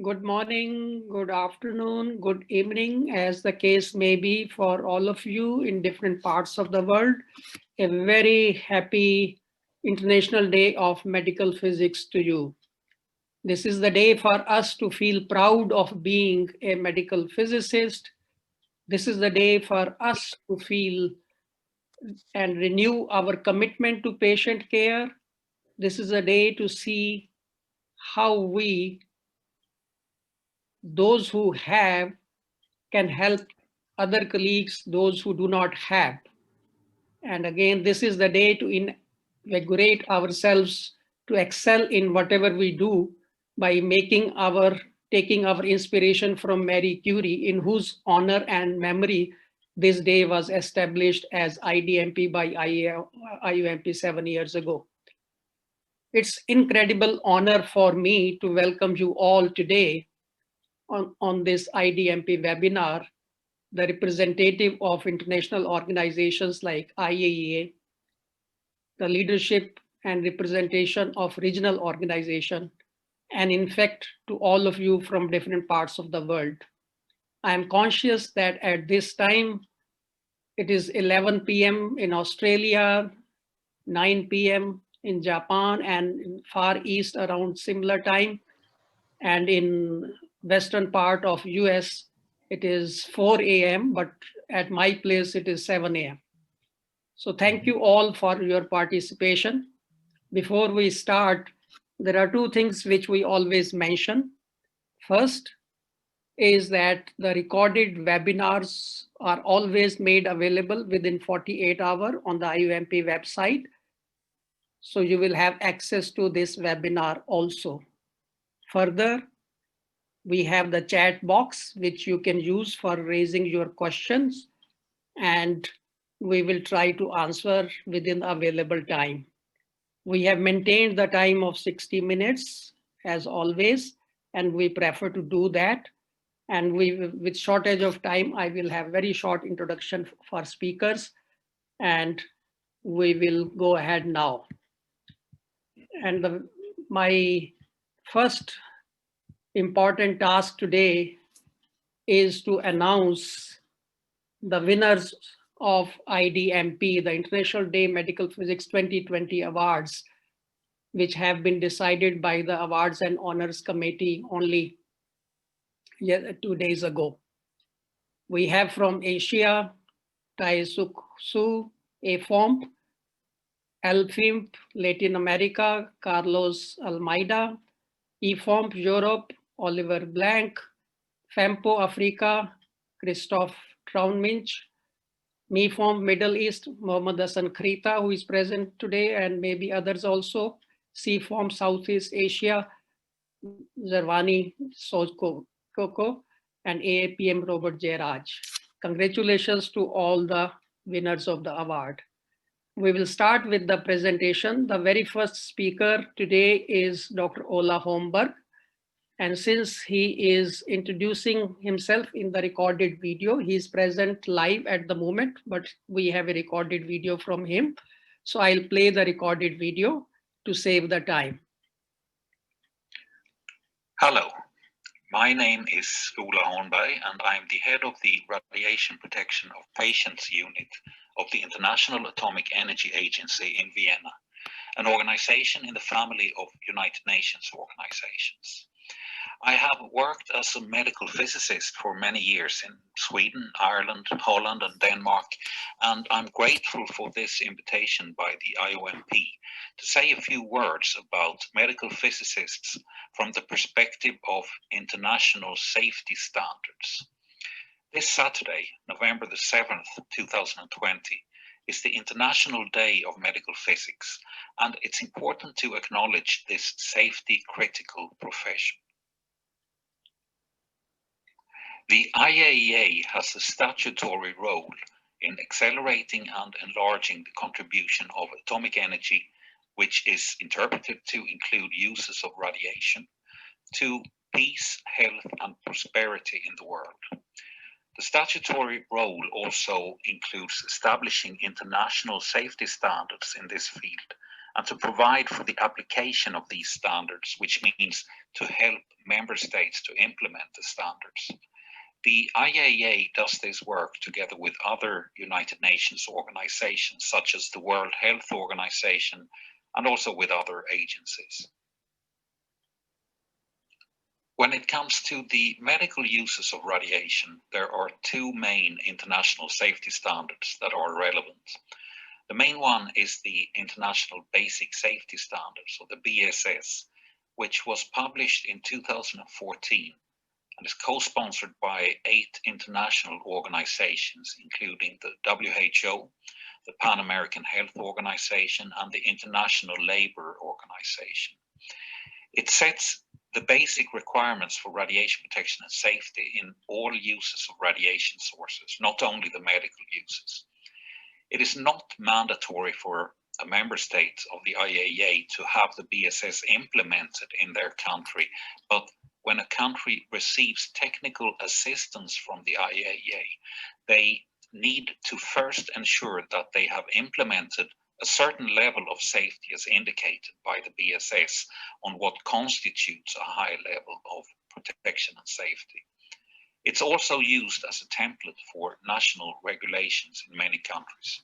Good morning, good afternoon, good evening, as the case may be for all of you in different parts of the world. A very happy International Day of Medical Physics to you. This is the day for us to feel proud of being a medical physicist. This is the day for us to feel and renew our commitment to patient care. This is a day to see how we, those who have, can help other colleagues, those who do not have. And again, this is the day to invigorate ourselves to excel in whatever we do by taking our inspiration from Marie Curie, in whose honor and memory this day was established as IDMP by IOMP 7 years ago. It's incredible honor for me to welcome you all today on this IDMP webinar, the representative of international organizations like IAEA, the leadership and representation of regional organizations, and in fact, to all of you from different parts of the world. I am conscious that at this time, it is 11 p.m. in Australia, 9 p.m. in Japan, and in Far East around similar time. And in western part of US, it is 4 a.m., but at my place, it is 7 a.m. So thank you all for your participation. Before we start, there are two things which we always mention. First is that the recorded webinars are always made available within 48 hours on the IOMP website. So you will have access to this webinar also. Further, we have the chat box, which you can use for raising your questions, and we will try to answer within the available time. We have maintained the time of 60 minutes as always, and we prefer to do that. And with shortage of time, I will have very short introduction for speakers, and we will go ahead now. And my first important task today is to announce the winners of IDMP, the International Day Medical Physics 2020 Awards, which have been decided by the Awards and Honors Committee only 2 days ago. We have from Asia, Taofeeq Su, EFOMP, ALFIM, Latin America, Carlos Almeida, EFOMP, Europe, Oliver Blank, FAMPO, Africa, Christoph Traunminch, MEFOMP, Middle East, Mohammad Hassan Kharita, who is present today, and maybe others also, SEAFOMP, Southeast Asia, Zervani Sojko, and AAPM, Robert J. Raj. Congratulations to all the winners of the award. We will start with the presentation. The very first speaker today is Dr. Ola Holmberg. And since he is introducing himself in the recorded video, he is present live at the moment, but we have a recorded video from him. So I'll play the recorded video to save the time. Hello, my name is Ola Holmberg, and I'm the head of the Radiation Protection of Patients Unit of the International Atomic Energy Agency in Vienna, an organization in the family of United Nations organizations. I have worked as a medical physicist for many years in Sweden, Ireland, Holland, and Denmark, and I'm grateful for this invitation by the IOMP to say a few words about medical physicists from the perspective of international safety standards. This Saturday, November the 7th, 2020, is the International Day of Medical Physics, and it's important to acknowledge this safety-critical profession. The IAEA has a statutory role in accelerating and enlarging the contribution of atomic energy, which is interpreted to include uses of radiation, to peace, health, and prosperity in the world. The statutory role also includes establishing international safety standards in this field and to provide for the application of these standards, which means to help member states to implement the standards. The IAEA does this work together with other United Nations organizations, such as the World Health Organization, and also with other agencies. When it comes to the medical uses of radiation, there are two main international safety standards that are relevant. The main one is the International Basic Safety Standards, or the BSS, which was published in 2014 and is co-sponsored by 8 international organizations, including the WHO, the Pan American Health Organization, and the International Labour Organization. It sets the basic requirements for radiation protection and safety in all uses of radiation sources, not only the medical uses. It is not mandatory for a member state of the IAEA to have the BSS implemented in their country, but when a country receives technical assistance from the IAEA, they need to first ensure that they have implemented a certain level of safety as indicated by the BSS on what constitutes a high level of protection and safety. It's also used as a template for national regulations in many countries.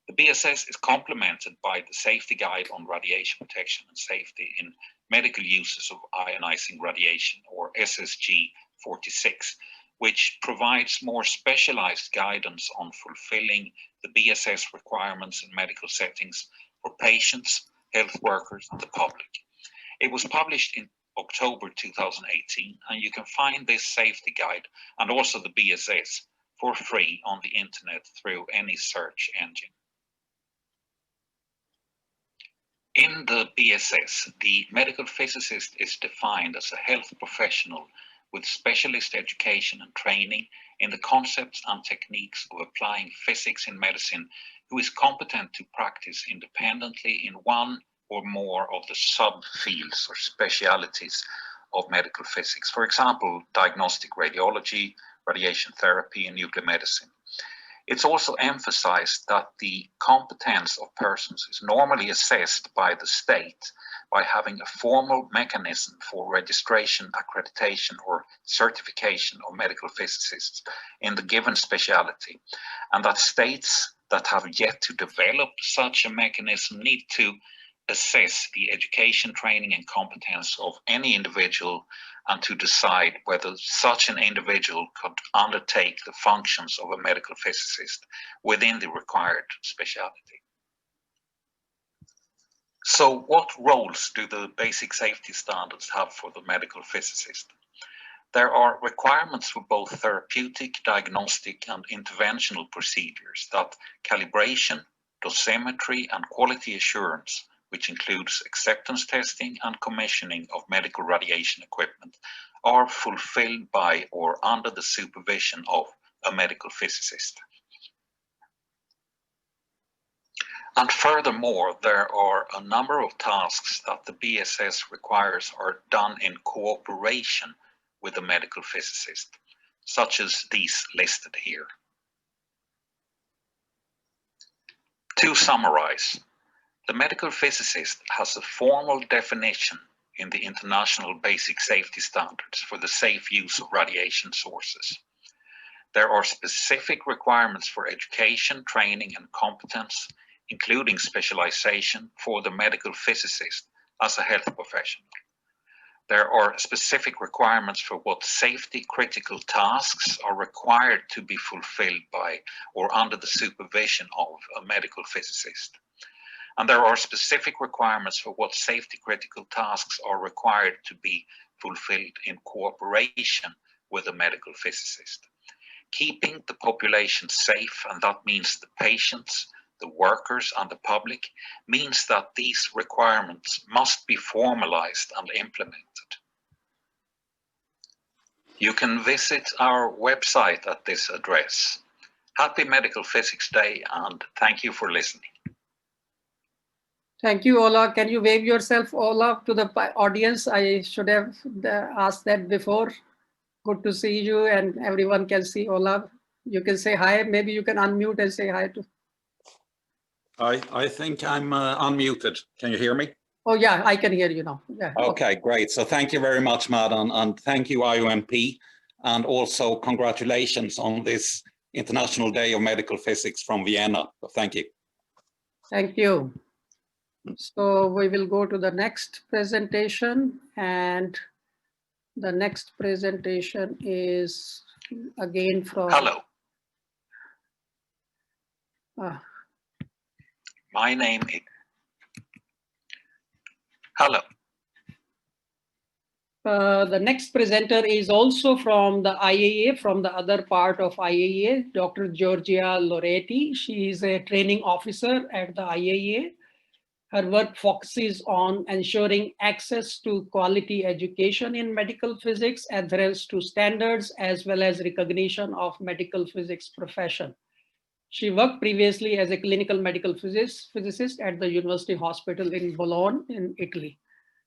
The BSS is complemented by the Safety Guide on Radiation Protection and Safety in Medical Uses of Ionizing Radiation, or SSG 46, which provides more specialized guidance on fulfilling the BSS requirements in medical settings for patients, health workers, and the public. It was published in October 2018, and you can find this safety guide and also the BSS for free on the internet through any search engine. In the BSS, the medical physicist is defined as a health professional with specialist education and training in the concepts and techniques of applying physics in medicine, who is competent to practice independently in one or more of the subfields or specialities of medical physics. For example, diagnostic radiology, radiation therapy, and nuclear medicine. It's also emphasized that the competence of persons is normally assessed by the state by having a formal mechanism for registration, accreditation, or certification of medical physicists in the given specialty, and that states that have yet to develop such a mechanism need to assess the education, training, and competence of any individual and to decide whether such an individual could undertake the functions of a medical physicist within the required specialty. So what roles do the basic safety standards have for the medical physicist? There are requirements for both therapeutic, diagnostic, and interventional procedures that calibration, dosimetry, and quality assurance, which includes acceptance testing and commissioning of medical radiation equipment, are fulfilled by or under the supervision of a medical physicist. And furthermore, there are a number of tasks that the BSS requires are done in cooperation with the medical physicist, such as these listed here. To summarize, the medical physicist has a formal definition in the International Basic Safety Standards for the safe use of radiation sources. There are specific requirements for education, training, and competence, including specialization for the medical physicist as a health professional. There are specific requirements for what safety critical tasks are required to be fulfilled by or under the supervision of a medical physicist. And there are specific requirements for what safety critical tasks are required to be fulfilled in cooperation with a medical physicist. Keeping the population safe, and that means the patients, the workers, and the public, means that these requirements must be formalized and implemented. You can visit our website at this address. Happy Medical Physics Day, and thank you for listening. Thank you, Ola. Can you wave yourself, Ola, to the audience? I should have asked that before. Good to see you, and everyone can see Ola. You can say hi. Maybe you can unmute and say hi to. I think I'm unmuted. Can you hear me? Oh yeah, I can hear you now. Yeah. Okay, great. So thank you very much, Madan, and thank you, IOMP, and also congratulations on this International Day of Medical Physics from Vienna. So thank you. Thank you. So we will go to the next presentation, and the next presentation is again from... Hello. My name is... Hello. The next presenter is also from the IAEA, from the other part of IAEA, Dr. Giorgia Loreti. She is a training officer at the IAEA. Her work focuses on ensuring access to quality education in medical physics, adherence to standards, as well as recognition of medical physics profession. She worked previously as a clinical medical physicist at the University Hospital in Bologna in Italy.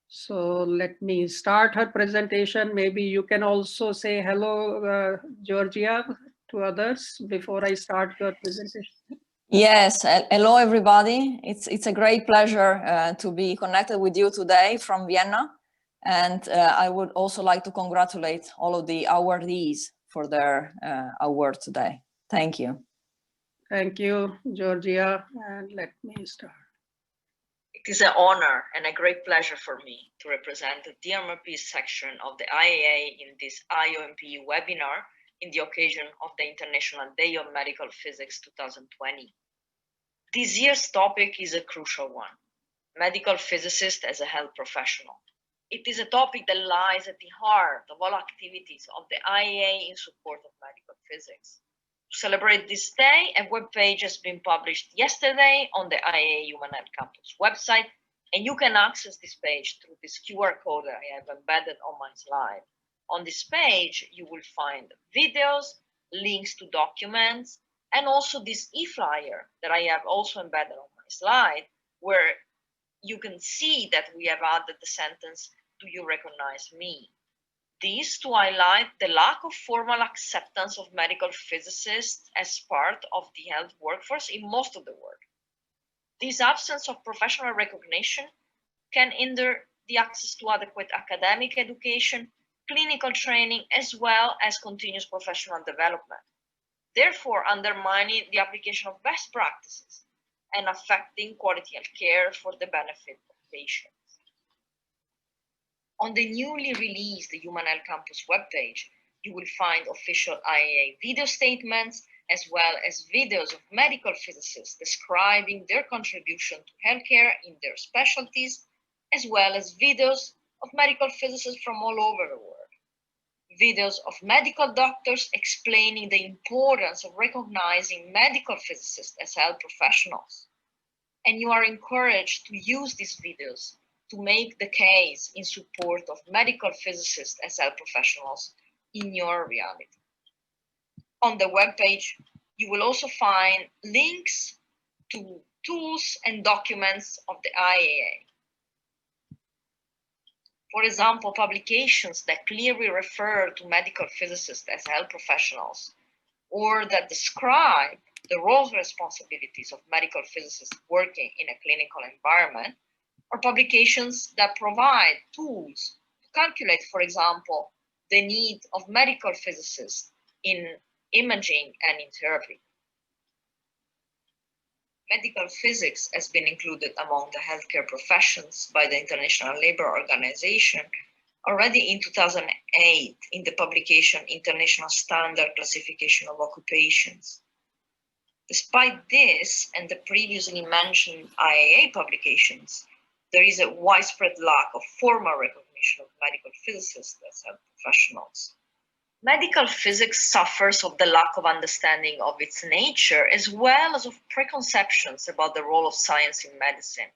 So let me start her presentation. Maybe you can also say hello, Giorgia, to others before I start your presentation. Yes, hello everybody. It's a great pleasure to be connected with you today from Vienna. And I would also like to congratulate all of the awardees for their award today. Thank you. Thank you, Giorgia. And let me start. It is an honor and a great pleasure for me to represent the DMRP section of the IAEA in this IOMP webinar in the occasion of the International Day of Medical Physics 2020. This year's topic is a crucial one: medical physicist as a health professional. It is a topic that lies at the heart of all activities of the IAEA in support of medical physics. To celebrate this day, a webpage has been published yesterday on the IAEA Human Health Campus website, and you can access this page through this QR code that I have embedded on my slide. On this page, you will find videos, links to documents, and also this e-flyer that I have also embedded on my slide, where you can see that we have added the sentence, "Do you recognize me?" This to highlight the lack of formal acceptance of medical physicists as part of the health workforce in most of the world. This absence of professional recognition can hinder the access to adequate academic education, clinical training, as well as continuous professional development, therefore undermining the application of best practices and affecting quality of care for the benefit of patients. On the newly released Human Health Campus webpage, you will find official IAEA video statements, as well as videos of medical physicists describing their contribution to healthcare in their specialties, as well as videos of medical physicists from all over the world. Videos of medical doctors explaining the importance of recognizing medical physicists as health professionals. And you are encouraged to use these videos to make the case in support of medical physicists as health professionals in your reality. On the webpage, you will also find links to tools and documents of the IAEA. For example, publications that clearly refer to medical physicists as health professionals, or that describe the roles and responsibilities of medical physicists working in a clinical environment, or publications that provide tools to calculate, for example, the need of medical physicists in imaging and in therapy. Medical physics has been included among the healthcare professions by the International Labour Organization already in 2008 in the publication International Standard Classification of Occupations. Despite this and the previously mentioned IAEA publications, there is a widespread lack of formal recognition of medical physicists as health professionals. Medical physics suffers of the lack of understanding of its nature, as well as of preconceptions about the role of science in medicine.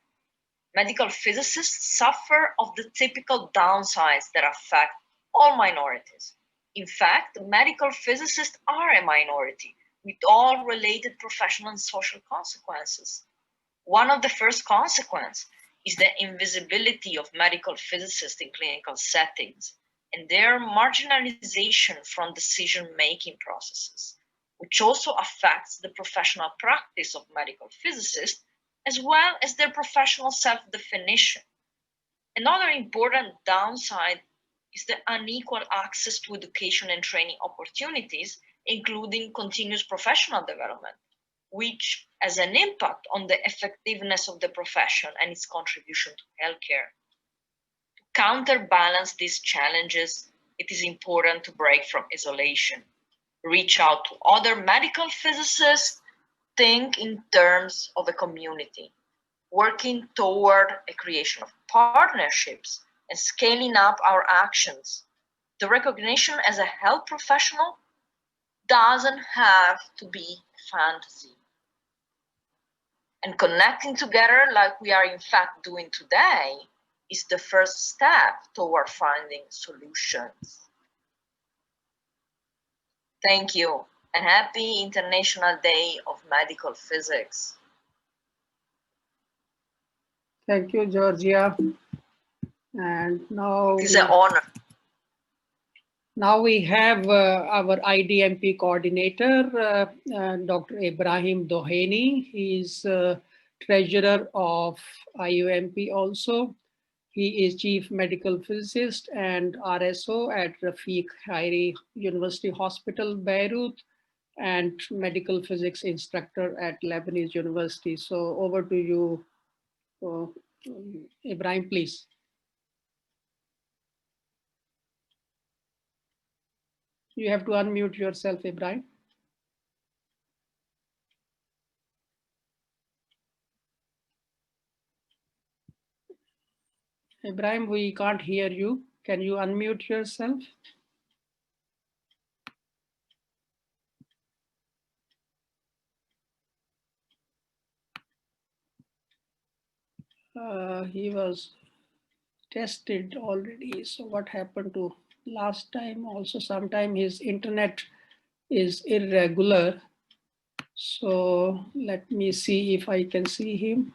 Medical physicists suffer of the typical downsides that affect all minorities. In fact, medical physicists are a minority with all related professional and social consequences. One of the first consequences is the invisibility of medical physicists in clinical settings and their marginalization from decision-making processes, which also affects the professional practice of medical physicists as well as their professional self-definition. Another important downside is the unequal access to education and training opportunities, including continuous professional development, which has an impact on the effectiveness of the profession and its contribution to healthcare. To counterbalance these challenges, it is important to break from isolation, reach out to other medical physicists, think in terms of a community, working toward a creation of partnerships and scaling up our actions. The recognition as a health professional doesn't have to be fantasy. And connecting together like we are in fact doing today is the first step toward finding solutions. Thank you, and happy International Day of Medical Physics. Thank you, Giorgia. And now it is an honor. Now we have our IDMP coordinator, Dr. Ibrahim Duhaini. He's treasurer of IOMP also. He is chief medical physicist and RSO at Taofeeq University Hospital, Beirut, and medical physics instructor at Lebanese University. So over to you, Ibrahim, please. You have to unmute yourself, Ibrahim. Ibrahim, we can't hear you. Can you unmute yourself? He was tested already. So what happened to last time? Also, sometime his internet is irregular. So let me see if I can see him.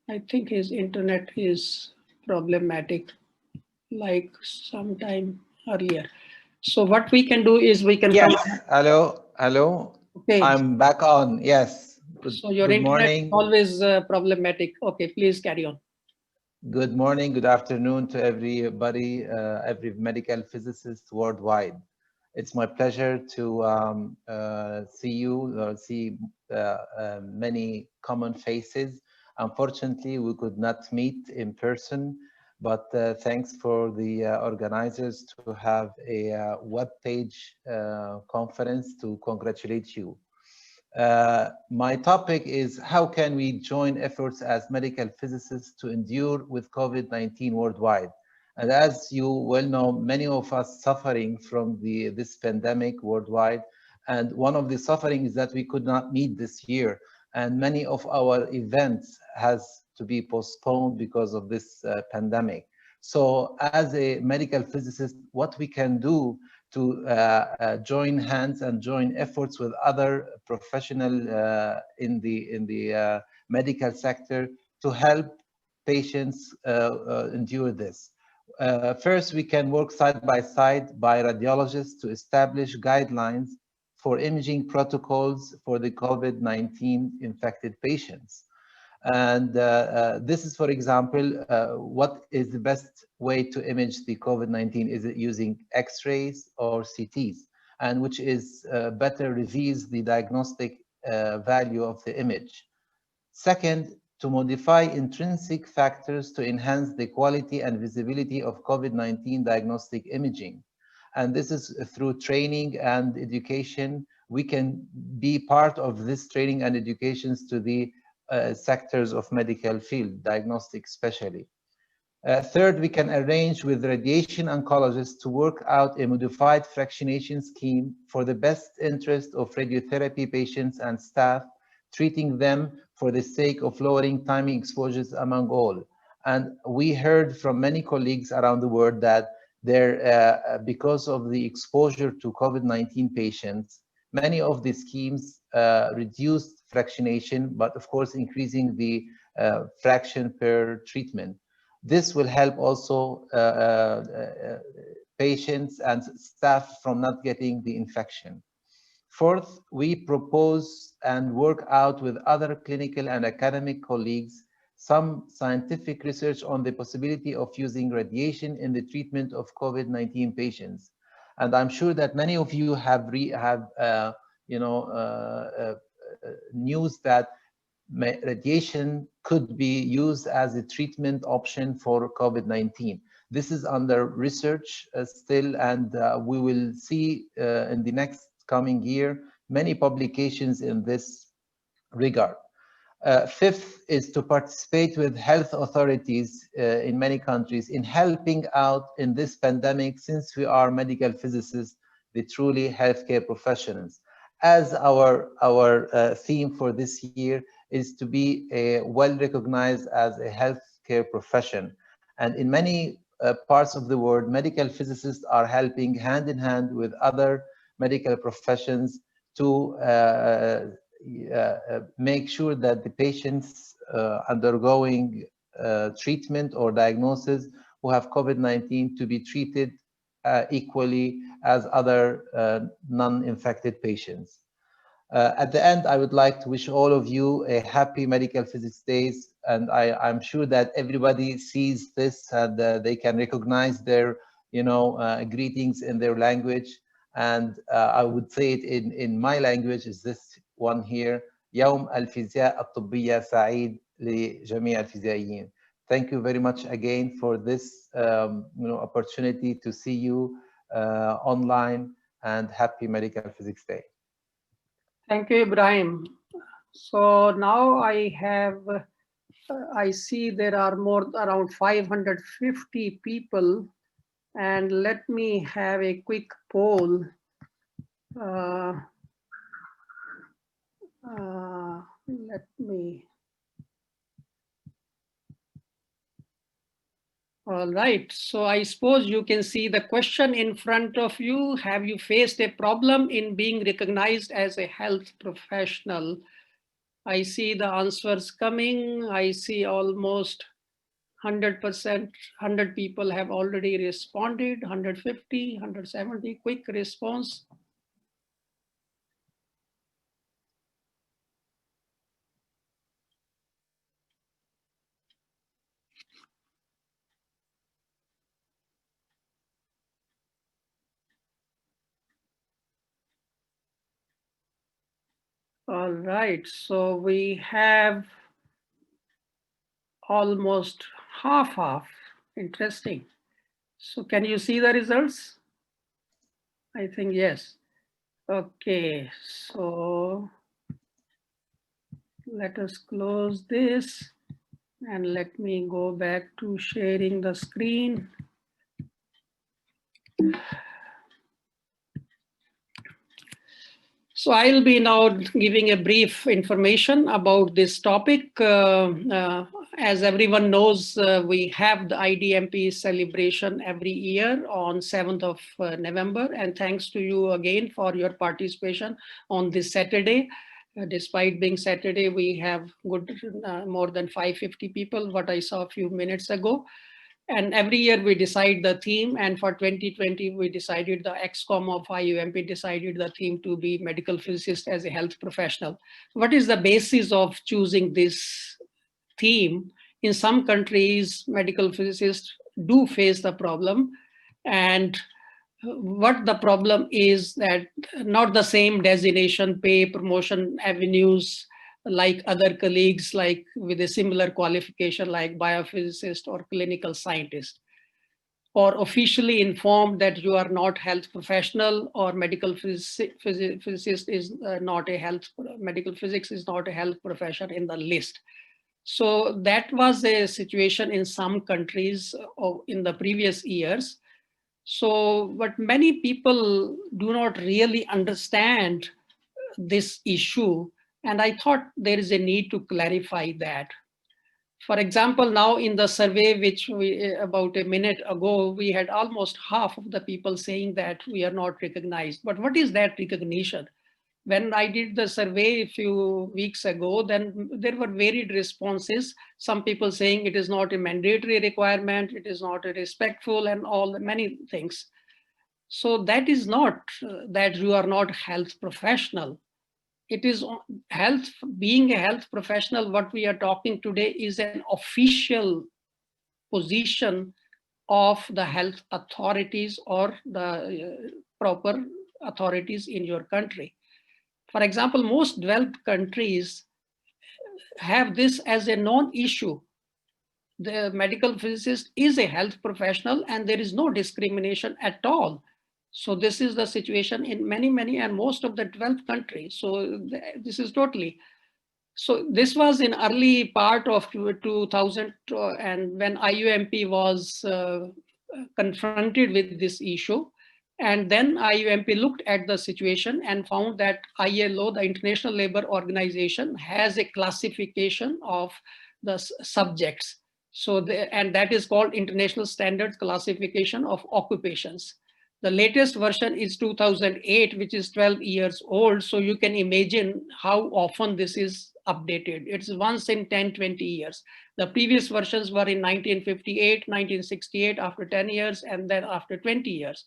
I think his internet is problematic, like sometime earlier. So what we can do is we can. Yes. Hello. Okay. I'm back on. Yes. So your internet morning. is always problematic. Okay, please carry on. Good morning. Good afternoon to everybody, every medical physicist worldwide. It's my pleasure to see you, see many common faces. Unfortunately, we could not meet in person, but thanks for the organizers to have a web page conference to congratulate you. My topic is how can we join efforts as medical physicists to endure with COVID-19 worldwide? And as you well know, many of us suffering from this pandemic worldwide. And one of the suffering is that we could not meet this year. And many of our events has to be postponed because of this pandemic. So as a medical physicist, what we can do to join hands and join efforts with other professional in the medical sector to help patients endure this. First, we can work side by side by radiologists to establish guidelines for imaging protocols for the COVID-19 infected patients. And this is, for example, what is the best way to image the COVID-19? Is it using X-rays or CTs? And which is better reveals the diagnostic value of the image. Second, to modify intrinsic factors to enhance the quality and visibility of COVID-19 diagnostic imaging. And this is through training and education. We can be part of this training and educations to the sectors of medical field, diagnostic especially. Third, we can arrange with radiation oncologists to work out a modified fractionation scheme for the best interest of radiotherapy patients and staff, treating them for the sake of lowering timing exposures among all. And we heard from many colleagues around the world that because of the exposure to COVID-19 patients, many of the schemes reduced fractionation, but of course increasing the fraction per treatment. This will help also patients and staff from not getting the infection. Fourth, we propose and work out with other clinical and academic colleagues some scientific research on the possibility of using radiation in the treatment of COVID-19 patients. And I'm sure that many of you have news that radiation could be used as a treatment option for COVID-19. This is under research still, and we will see in the next coming year many publications in this regard. Fifth is to participate with health authorities in many countries in helping out in this pandemic, since we are medical physicists, the truly healthcare professionals. As our theme for this year is to be well recognized as a healthcare profession. And in many parts of the world, medical physicists are helping hand in hand with other medical professions to make sure that the patients undergoing treatment or diagnosis who have COVID-19 to be treated equally as other non-infected patients. At the end, I would like to wish all of you a happy Medical Physics Days, and I'm sure that everybody sees this and they can recognize their, greetings in their language. And I would say it in my language, is this one here: يوم الفيزياء الطبية سعيد لجميع الفيزيائيين. Thank you very much again for this opportunity to see you online, and happy Medical Physics Day. Thank you, Ibrahim. So now I see there are around 550 people, and let me have a quick poll. All right, so I suppose you can see the question in front of you. Have you faced a problem in being recognized as a health professional? I see the answers coming. I see almost 100%, 100 people have already responded, 150, 170, quick response. All right, so we have almost half. Interesting. So can you see the results? I think yes. Okay, so let us close this and let me go back to sharing the screen. So I'll be now giving a brief information about this topic. As everyone knows, we have the IDMP celebration every year on 7th of November. And thanks to you again for your participation on this Saturday. Despite being Saturday, we have more than 550 people, what I saw a few minutes ago. And every year we decide the theme, and for 2020, we decided the XCOM of IOMP decided the theme to be medical physicist as a health professional. What is the basis of choosing this theme? In some countries, medical physicists do face the problem, and what the problem is that not the same designation, pay, promotion avenues like other colleagues, like with a similar qualification like biophysicist or clinical scientist, or officially informed that you are not health professional, or medical physicist is not a health, medical physics is not a health profession in the list. So that was a situation in some countries in the previous years. So, but many people do not really understand this issue. And I thought there is a need to clarify that. For example, now in the survey, which we about a minute ago, we had almost half of the people saying that we are not recognized. But what is that recognition? When I did the survey a few weeks ago, then there were varied responses. Some people saying it is not a mandatory requirement, it is not a respectful, and all many things. So that is not that you are not health professional. It is health, being a health professional, what we are talking today is an official position of the health authorities or the proper authorities in your country. For example, most developed countries have this as a non-issue. The medical physicist is a health professional and there is no discrimination at all. So this is the situation in many and most of the developed countries. So this is totally. So this was in early part of 2000 and when IOMP was confronted with this issue. And then IOMP looked at the situation and found that ILO, the International Labour Organization, has a classification of the subjects. So, and that is called International Standard Classification of Occupations. The latest version is 2008, which is 12 years old. So you can imagine how often this is updated. It's once in 10, 20 years. The previous versions were in 1958, 1968, after 10 years, and then after 20 years.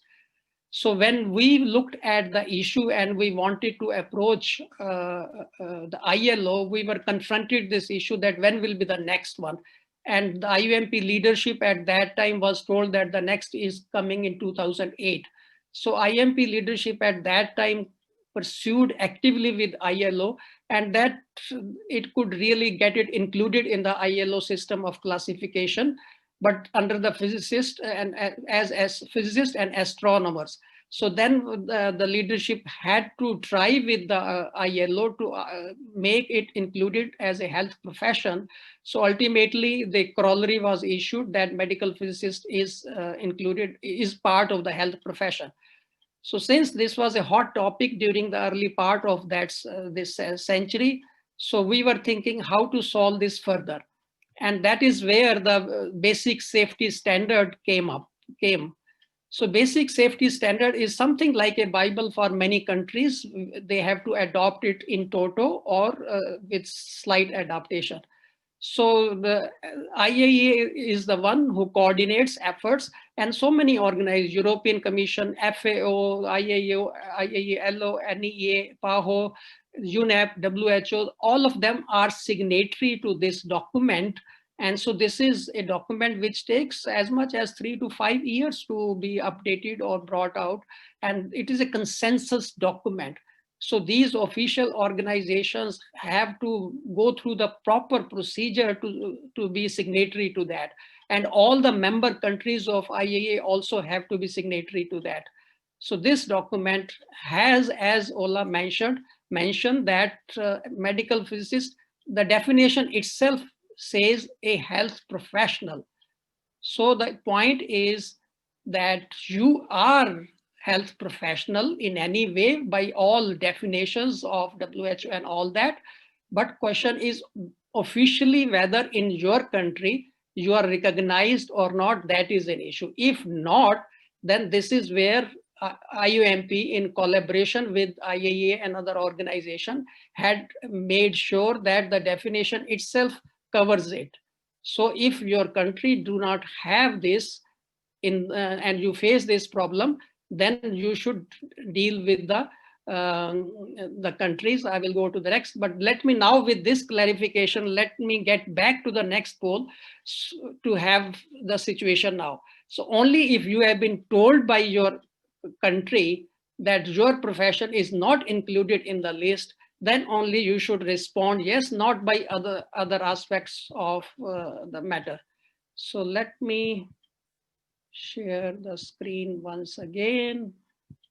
So when we looked at the issue and we wanted to approach the ILO, we were confronted this issue that when will be the next one? And the IOMP leadership at that time was told that the next is coming in 2008. So IOMP leadership at that time pursued actively with ILO, and that it could really get it included in the ILO system of classification, but under the physicist and as physicists and astronomers. So then the leadership had to try with the ILO to make it included as a health profession. So ultimately the corollary was issued that medical physicist is included, is part of the health profession. So since this was a hot topic during the early part of this century, so we were thinking how to solve this further. And that is where the basic safety standard came. So basic safety standard is something like a Bible for many countries. They have to adopt it in toto or with slight adaptation. So the IAEA is the one who coordinates efforts, and so many organizations, European Commission, FAO, IAEA, LO, NEA, PAHO, UNEP, WHO, all of them are signatory to this document. And so this is a document which takes as much as 3 to 5 years to be updated or brought out. And it is a consensus document. So these official organizations have to go through the proper procedure to be signatory to that. And all the member countries of IAEA also have to be signatory to that. So this document has, as Ola mentioned that medical physicist, the definition itself says a health professional. So the point is that you are health professional in any way by all definitions of WHO and all that. But question is officially whether in your country you are recognized or not, that is an issue. If not, then this is where IOMP in collaboration with IAEA and other organization had made sure that the definition itself covers it. So if your country do not have this and you face this problem, then you should deal with the countries. I will go to the next, but let me now with this clarification, let me get back to the next poll to have the situation now. So only if you have been told by your country that your profession is not included in the list, then only you should respond yes, not by other aspects of the matter. So let me share the screen once again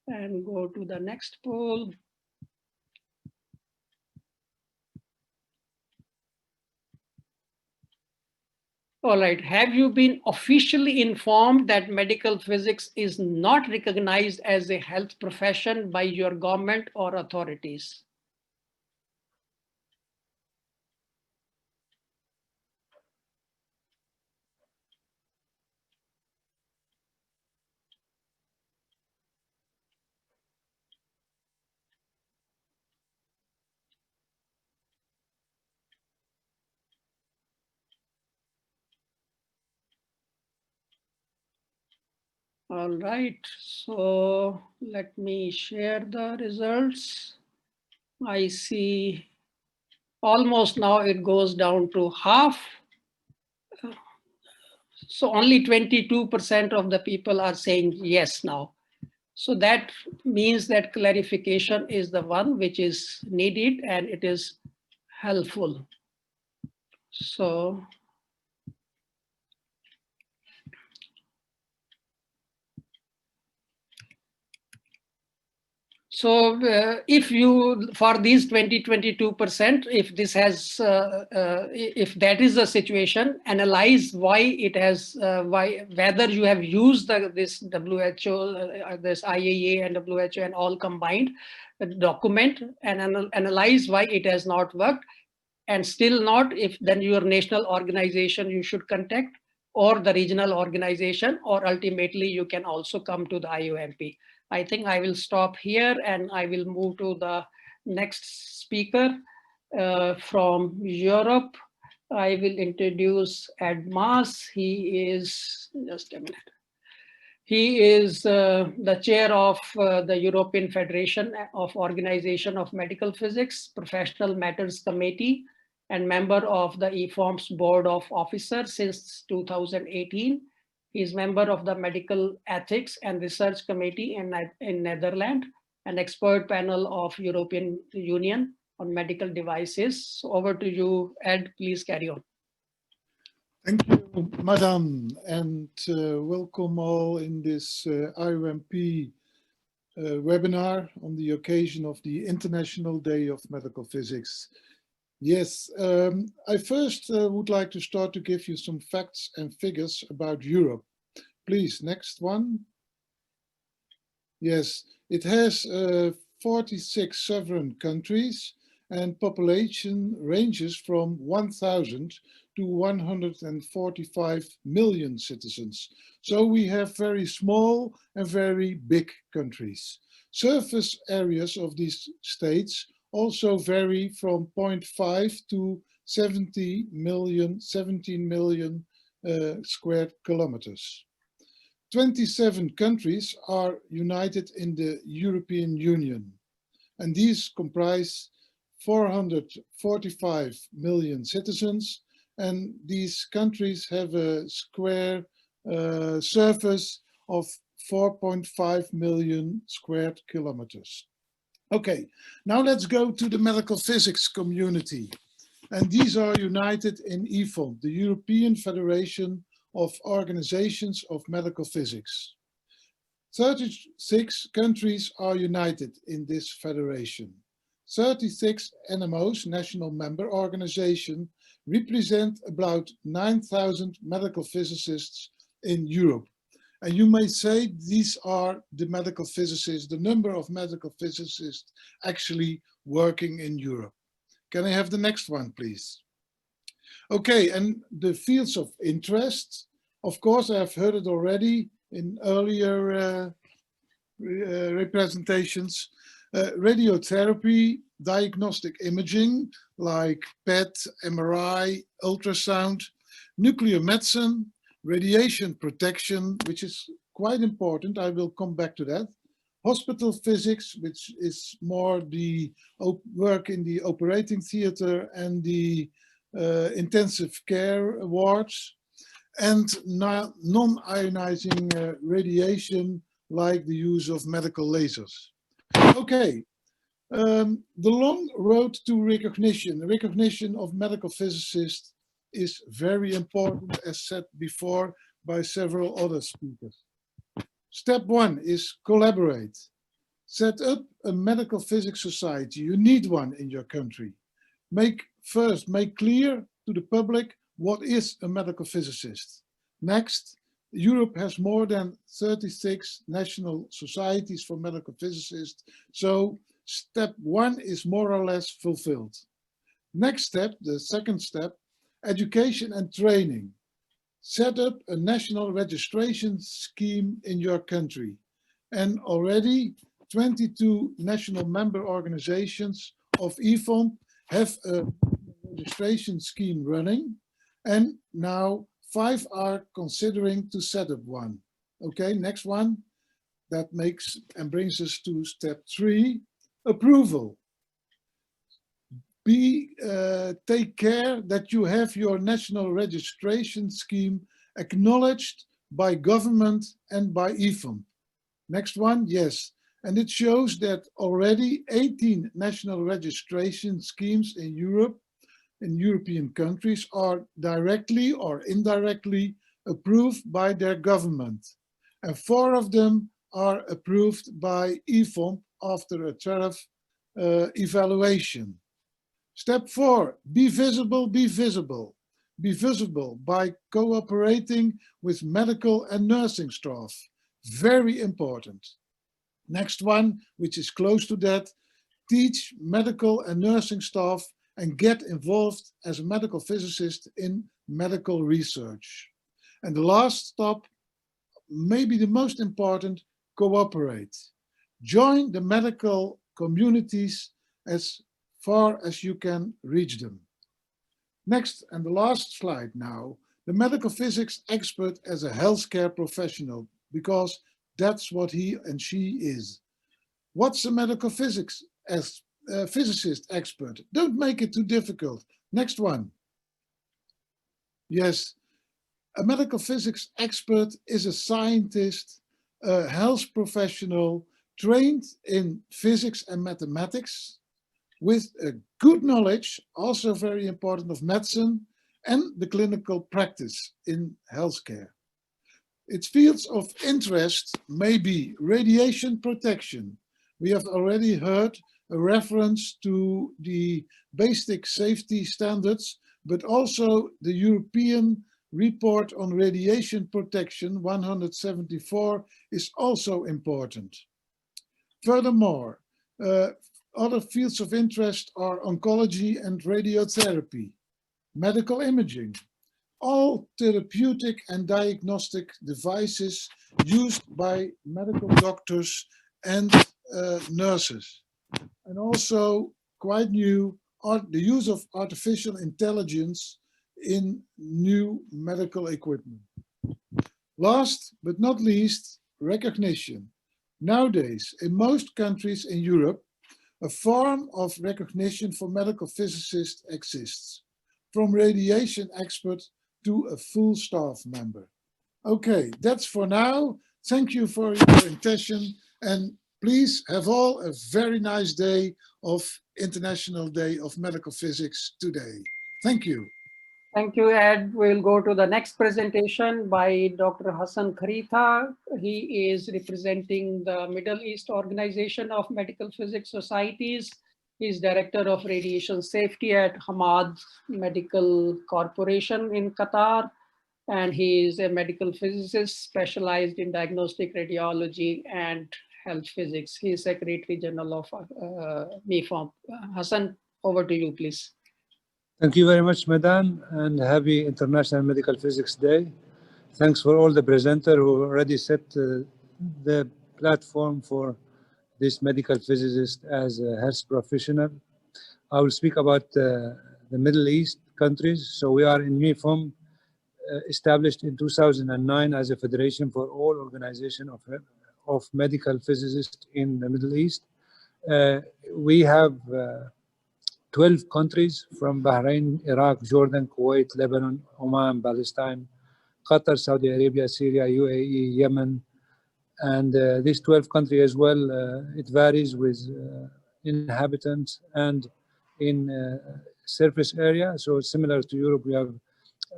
and go to the next poll. All right, have you been officially informed that medical physics is not recognized as a health profession by your government or authorities? All right, so let me share the results. I see almost now it goes down to half. So only 22% of the people are saying yes now. So that means that clarification is the one which is needed and it is helpful. So if you, for these 22%, if this has, if that is the situation, analyze why it has, whether you have used this WHO, this IAEA and WHO and all combined document, and analyze why it has not worked, and still not, if then your national organization you should contact, or the regional organization, or ultimately you can also come to the IOMP. I think I will stop here and I will move to the next speaker from Europe. I will introduce Ed Maas. He is, just a minute. He is the chair of the European Federation of Organization of Medical Physics Professional Matters Committee, and member of the EFOMP's Board of Officers since 2018. He is member of the Medical Ethics and Research Committee in Netherlands, an expert panel of European Union on medical devices. So over to you, Ed, please carry on. Thank you, Madan, and welcome all in this IOMP webinar on the occasion of the International Day of Medical Physics. Yes, I first would like to start to give you some facts and figures about Europe. Please, next one. Yes, it has 46 sovereign countries, and population ranges from 1,000 to 145 million citizens. So we have very small and very big countries. Surface areas of these states also vary from 0.5 to 17 million square kilometers. 27 countries are united in the European Union, and these comprise 445 million citizens, and these countries have a square surface of 4.5 million square kilometers. Okay, now let's go to the medical physics community. And these are united in EFOMP, the European Federation of Organizations of Medical Physics. 36 countries are united in this federation. 36 NMOs, national member organization, represent about 9,000 medical physicists in Europe. And you may say these are the medical physicists, the number of medical physicists actually working in Europe. Can I have the next one, please? Okay, and the fields of interest, of course, I've heard it already in earlier representations. Radiotherapy, diagnostic imaging like PET, MRI, ultrasound, nuclear medicine, radiation protection, which is quite important. I will come back to that. Hospital physics, which is more the work in the operating theater and the intensive care wards, and non-ionizing radiation, like the use of medical lasers. Okay, the long road to recognition of medical physicists is very important, as said before by several other speakers. Step one is collaborate. Set up a medical physics society. You need one in your country. Make clear to the public what is a medical physicist. Next, Europe has more than 36 national societies for medical physicists, so step one is more or less fulfilled. Next step, the second step, education and training. Set up a national registration scheme in your country. And already 22 national member organizations of EFOMP have a registration scheme running, and now 5 are considering to set up one. Okay, next one. That makes and brings us to step 3, approval. Take care that you have your national registration scheme acknowledged by government and by EFOMP. Next one, yes. And it shows that already 18 national registration schemes in Europe, in European countries, are directly or indirectly approved by their government. And 4 of them are approved by EFOMP after a thorough evaluation. Step 4, be visible, be visible. Be visible by cooperating with medical and nursing staff. Very important. Next one, which is close to that, teach medical and nursing staff and get involved as a medical physicist in medical research. And the last stop, maybe the most important, cooperate. Join the medical communities as far as you can reach them. Next, and the last slide now, the medical physics expert as a healthcare professional, because that's what he and she is. What's a medical physics as physicist expert? Don't make it too difficult. Next one. Yes, a medical physics expert is a scientist, a health professional trained in physics and mathematics, with a good knowledge, also very important, of medicine and the clinical practice in healthcare. Its fields of interest may be radiation protection. We have already heard a reference to the basic safety standards, but also the European report on radiation protection 174 is also important. Furthermore, other fields of interest are oncology and radiotherapy, medical imaging, all therapeutic and diagnostic devices used by medical doctors and nurses. And also, quite new, are the use of artificial intelligence in new medical equipment. Last but not least, recognition. Nowadays, in most countries in Europe, a form of recognition for medical physicists exists, from radiation expert to a full staff member. Okay, that's for now. Thank you for your attention, and please have all a very nice day of International Day of Medical Physics today. Thank you. Thank you, Ed. We'll go to the next presentation by Dr. Hassan Kharita. He is representing the Middle East Organization of Medical Physics Societies. He's Director of Radiation Safety at Hamad Medical Corporation in Qatar. And he is a medical physicist specialized in diagnostic radiology and health physics. He is Secretary General of MEFOMP. Hassan, over to you, please. Thank you very much, Madan, and happy International Medical Physics Day. Thanks for all the presenters who already set the platform for this medical physicist as a health professional. I will speak about the Middle East countries. So we are in MEFOMP, established in 2009 as a federation for all organizations of medical physicists in the Middle East. We have 12 countries from Bahrain, Iraq, Jordan, Kuwait, Lebanon, Oman, Palestine, Qatar, Saudi Arabia, Syria, UAE, Yemen, and these 12 countries as well, it varies with inhabitants and in surface area. So similar to Europe, we have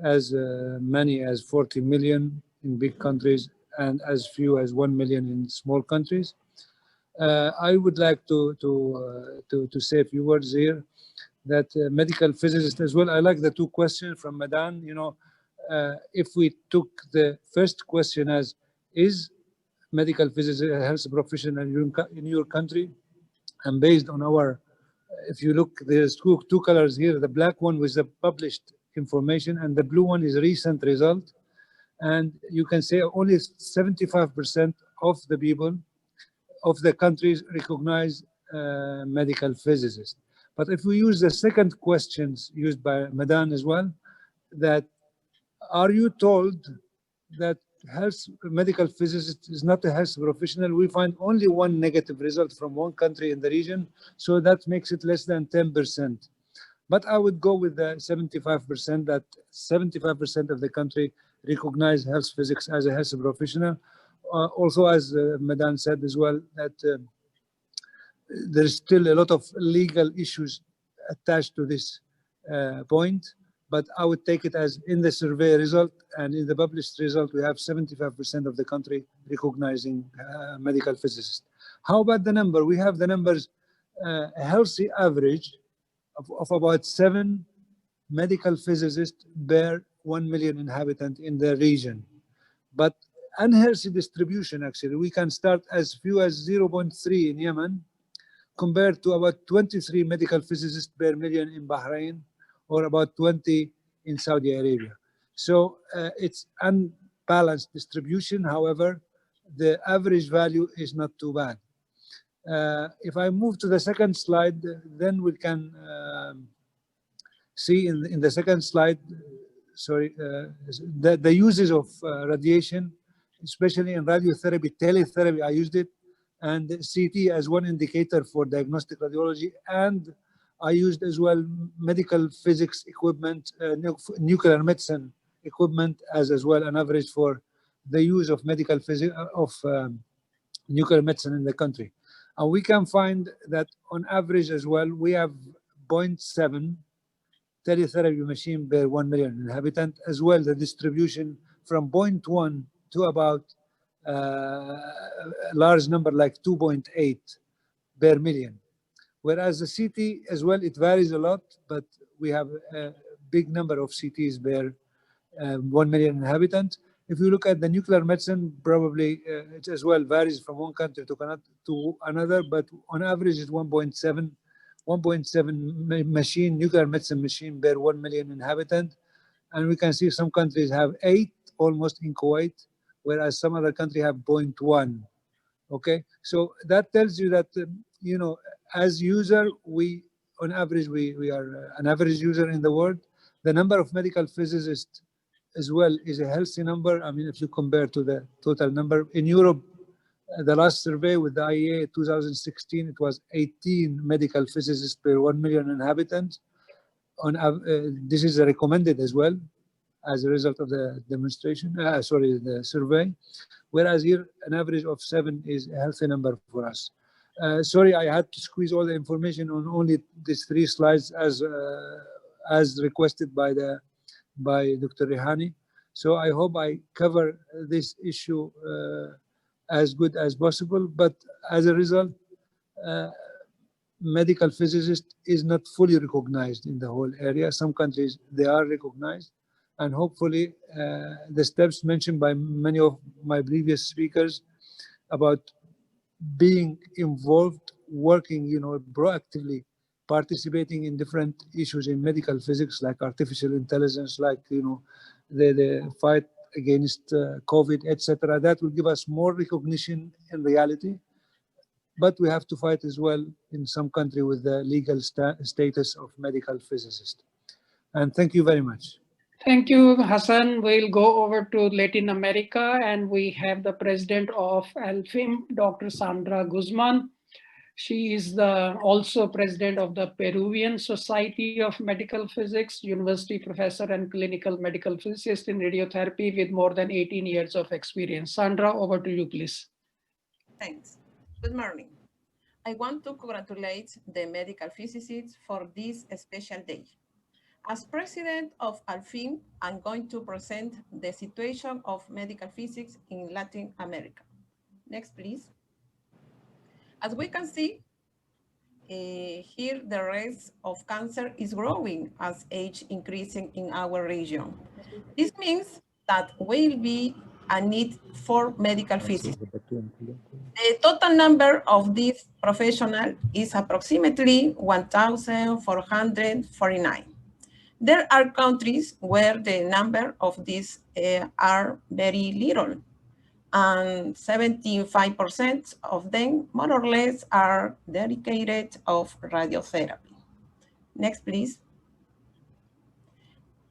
as many as 40 million in big countries and as few as 1 million in small countries. I would like to say a few words here. That medical physicist as well. I like the two questions from Madan. You know, if we took the first question as, is medical physicist a health professional in your country? And based on our, if you look, there's two colors here. The black one was the published information and the blue one is recent result. And you can say only 75% of the people of the countries recognize medical physicists. But if we use the second questions used by Madan as well, that are you told that medical physicist is not a health professional. We find only one negative result from one country in the region, so that makes it less than 10%. But I would go with the 75%, that 75% of the country recognize health physics as a health professional. Also, as Madan said as well, that there's still a lot of legal issues attached to this point, but I would take it as in the survey result and in the published result, we have 75% of the country recognizing medical physicists. How about the number? We have the numbers, a healthy average of about 7 medical physicists per 1 million inhabitants in the region. But unhealthy distribution, actually, we can start as few as 0.3 in Yemen, compared to about 23 medical physicists per million in Bahrain, or about 20 in Saudi Arabia. So it's unbalanced distribution. However, the average value is not too bad. If I move to the second slide, then we can see in the second slide, sorry, the uses of radiation, especially in radiotherapy, teletherapy, I used it, and CT as one indicator for diagnostic radiology. And I used as well medical physics equipment, nuclear medicine equipment as well an average for the use of medical physics of nuclear medicine in the country. And we can find that on average as well, we have 0.7 teletherapy machine per 1 million inhabitants, as well the distribution from 0.1 to about a large number like 2.8 per million. Whereas the CT as well, it varies a lot, but we have a big number of CTs per 1 million inhabitants. If you look at the nuclear medicine, probably it as well varies from one country to another, but on average it's 1.7 machine, nuclear medicine machine per 1 million inhabitants. And we can see some countries have 8 almost in Kuwait, whereas some other countries have 0.1. Okay, so that tells you that, you know, as user, we on average, we are an average user in the world. The number of medical physicists as well is a healthy number. I mean, if you compare to the total number in Europe, the last survey with the IAEA 2016, it was 18 medical physicists per 1 million inhabitants. On this is recommended as well as a result of the demonstration, the survey. Whereas here, an average of 7 is a healthy number for us. Sorry, I had to squeeze all the information on only these 3 slides as requested by Dr. Rehani. So I hope I cover this issue as good as possible. But as a result, medical physicist is not fully recognized in the whole area. Some countries, they are recognized. And hopefully the steps mentioned by many of my previous speakers about being involved, working, you know, proactively, participating in different issues in medical physics, like artificial intelligence, like, you know, the fight against COVID, etc. That will give us more recognition in reality. But we have to fight as well in some country with the legal status of medical physicist. And thank you very much. Thank you, Hassan. We'll go over to Latin America, and we have the president of ALFIM, Dr. Sandra Guzman. She is also president of the Peruvian Society of Medical Physics, university professor and clinical medical physicist in radiotherapy with more than 18 years of experience. Sandra, over to you, please. Thanks. Good morning. I want to congratulate the medical physicists for this special day. As president of ALFIM, I'm going to present the situation of medical physics in Latin America. Next, please. As we can see, here the rate of cancer is growing as age increasing in our region. This means that will be a need for medical physicists. The total number of these professionals is approximately 1,449. There are countries where the number of these are very little, and 75% of them, more or less, are dedicated of radiotherapy. Next, please.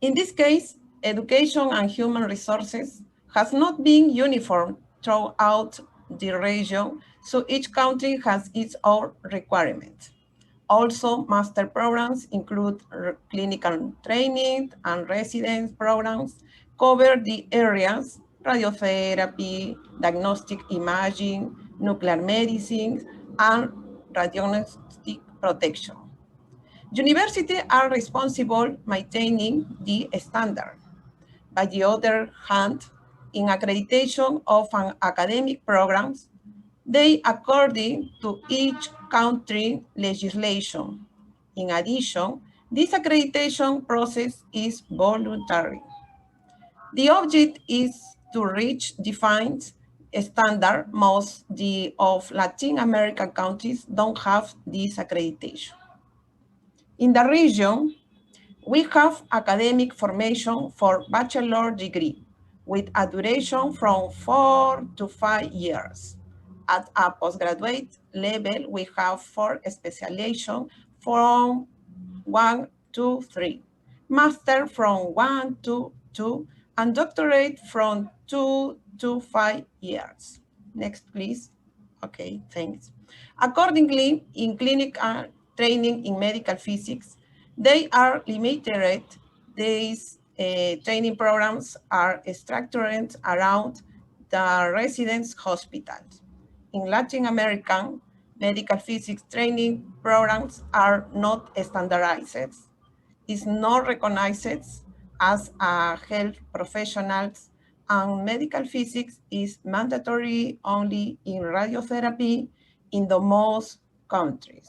In this case, education and human resources has not been uniform throughout the region, so each country has its own requirements. Also, master programs include clinical training and residence programs cover the areas radiotherapy, diagnostic imaging, nuclear medicine, and radiognostic protection. Universities are responsible maintaining the standard. By the other hand, in accreditation of an academic programs, they according to each country legislation. In addition, this accreditation process is voluntary. The object is to reach defined standard. Most of Latin American countries don't have this accreditation. In the region, we have academic formation for bachelor degree with a duration from 4 to 5 years. At a postgraduate level, we have 4 specialization from 1 to 3, master from 1 to 2, and doctorate from 2 to 5 years. Next, please. Okay, thanks. Accordingly, in clinical training in medical physics, they are limited. These training programs are structured around the residence hospitals. In Latin American, medical physics training programs are not standardized. It's not recognized as a health professionals, and medical physics is mandatory only in radiotherapy in the most countries.